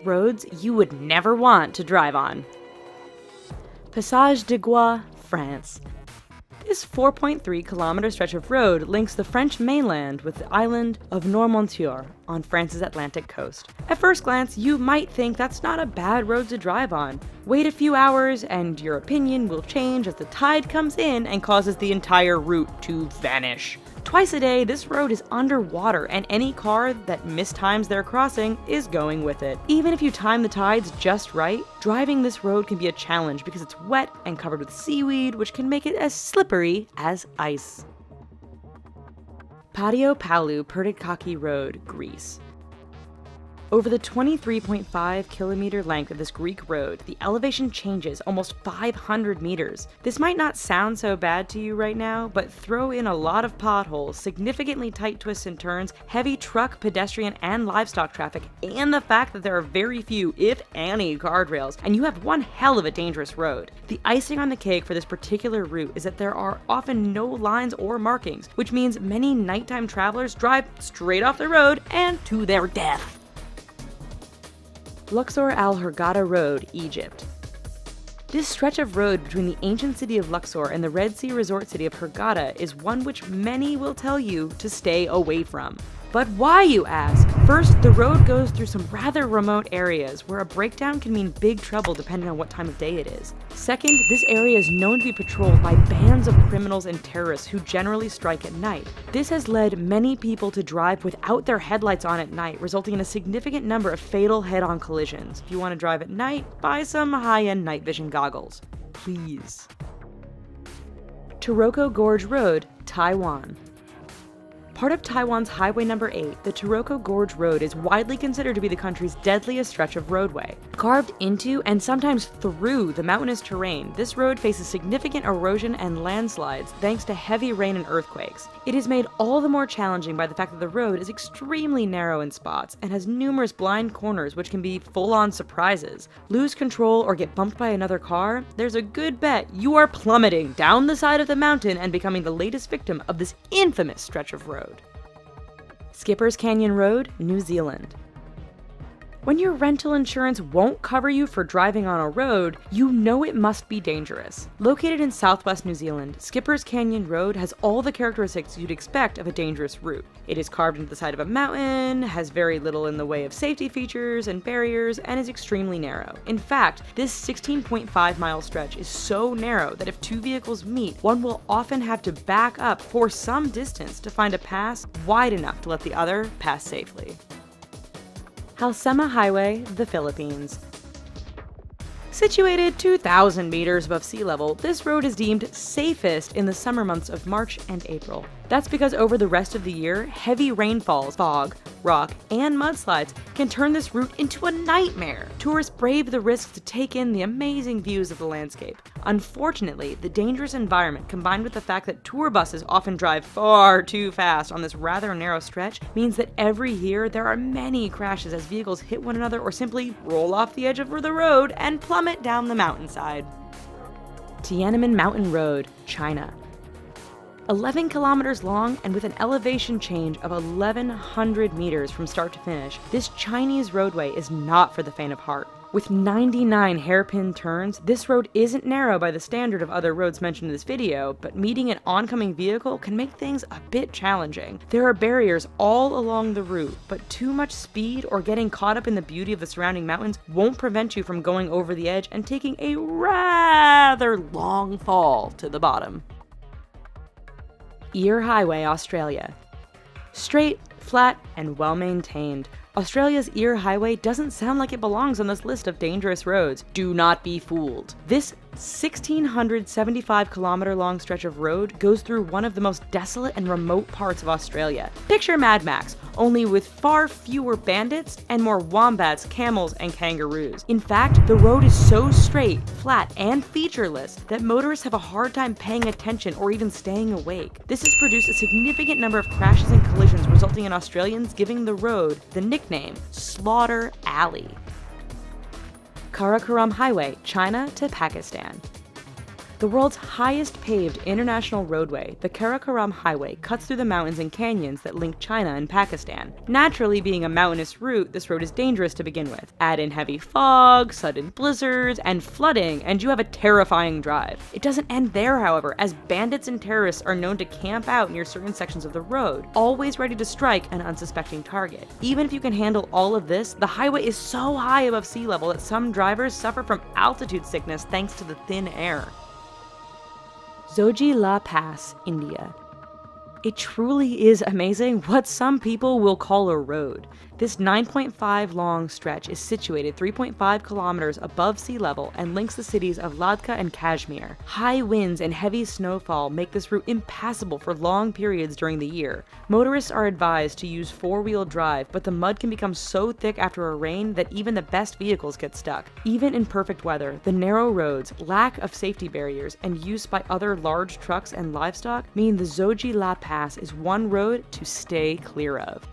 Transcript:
roads you would never want to drive on. Passage de Gois, France. This 4.3-kilometer stretch of road links the French mainland with the island of Noirmoutier on France's Atlantic coast. At first glance, you might think that's not a bad road to drive on. Wait a few hours and your opinion will change as the tide comes in and causes the entire route to vanish. Twice a day, this road is underwater, and any car that mistimes their crossing is going with it. Even if you time the tides just right, driving this road can be a challenge because it's wet and covered with seaweed, which can make it as slippery as ice. Patio Palu Purdickaki Road, Greece. Over the 23.5-kilometer length of this Greek road, the elevation changes almost 500 meters. This might not sound so bad to you right now, but throw in a lot of potholes, significantly tight twists and turns, heavy truck, pedestrian, and livestock traffic, and the fact that there are very few, if any, guardrails, and you have one hell of a dangerous road. The icing on the cake for this particular route is that there are often no lines or markings, which means many nighttime travelers drive straight off the road and to their death. Luxor Al Hurghada Road, Egypt. This stretch of road between the ancient city of Luxor and the Red Sea resort city of Hurghada is one which many will tell you to stay away from. But why, you ask? First, the road goes through some rather remote areas where a breakdown can mean big trouble depending on what time of day it is. Second, this area is known to be patrolled by bands of criminals and terrorists who generally strike at night. This has led many people to drive without their headlights on at night, resulting in a significant number of fatal head-on collisions. If you want to drive at night, buy some high-end night vision goggles. Please. Taroko Gorge Road, Taiwan. Part of Taiwan's Highway Number 8, the Taroko Gorge Road is widely considered to be the country's deadliest stretch of roadway. Carved into and sometimes through the mountainous terrain, this road faces significant erosion and landslides thanks to heavy rain and earthquakes. It is made all the more challenging by the fact that the road is extremely narrow in spots and has numerous blind corners which can be full-on surprises. Lose control or get bumped by another car? There's a good bet you are plummeting down the side of the mountain and becoming the latest victim of this infamous stretch of road. Skipper's Canyon Road, New Zealand. When your rental insurance won't cover you for driving on a road, you know it must be dangerous. Located in southwest New Zealand, Skipper's Canyon Road has all the characteristics you'd expect of a dangerous route. It is carved into the side of a mountain, has very little in the way of safety features and barriers, and is extremely narrow. In fact, this 16.5-mile stretch is so narrow that if two vehicles meet, one will often have to back up for some distance to find a pass wide enough to let the other pass safely. Halsema Highway, the Philippines. Situated 2,000 meters above sea level, this road is deemed safest in the summer months of March and April. That's because over the rest of the year, heavy rainfalls, fog, rock, and mudslides can turn this route into a nightmare. Tourists brave the risk to take in the amazing views of the landscape. Unfortunately, the dangerous environment combined with the fact that tour buses often drive far too fast on this rather narrow stretch means that every year there are many crashes as vehicles hit one another or simply roll off the edge of the road and plummet down the mountainside. Tiananmen Mountain Road, China. 11 kilometers long and with an elevation change of 1,100 meters from start to finish, this Chinese roadway is not for the faint of heart. With 99 hairpin turns, this road isn't narrow by the standard of other roads mentioned in this video, but meeting an oncoming vehicle can make things a bit challenging. There are barriers all along the route, but too much speed or getting caught up in the beauty of the surrounding mountains won't prevent you from going over the edge and taking a rather long fall to the bottom. Eyre Highway, Australia. Straight, flat, and well-maintained, Australia's Eyre Highway doesn't sound like it belongs on this list of dangerous roads. Do not be fooled. This 1,675-kilometer long stretch of road goes through one of the most desolate and remote parts of Australia. Picture Mad Max, only with far fewer bandits and more wombats, camels, and kangaroos. In fact, the road is so straight, flat, and featureless that motorists have a hard time paying attention or even staying awake. This has produced a significant number of crashes and collisions, resulting in Australians giving the road the nickname Slaughter Alley. Karakoram Highway, China to Pakistan. The world's highest paved international roadway, the Karakoram Highway, cuts through the mountains and canyons that link China and Pakistan. Naturally, being a mountainous route, this road is dangerous to begin with. Add in heavy fog, sudden blizzards, and flooding, and you have a terrifying drive. It doesn't end there, however, as bandits and terrorists are known to camp out near certain sections of the road, always ready to strike an unsuspecting target. Even if you can handle all of this, the highway is so high above sea level that some drivers suffer from altitude sickness thanks to the thin air. Zoji La Pass, India. It truly is amazing what some people will call a road. This 9.5 long stretch is situated 3.5 kilometers above sea level and links the cities of Ladakh and Kashmir. High winds and heavy snowfall make this route impassable for long periods during the year. Motorists are advised to use four-wheel drive, but the mud can become so thick after a rain that even the best vehicles get stuck. Even in perfect weather, the narrow roads, lack of safety barriers, and use by other large trucks and livestock mean the Zoji La Pass is one road to stay clear of.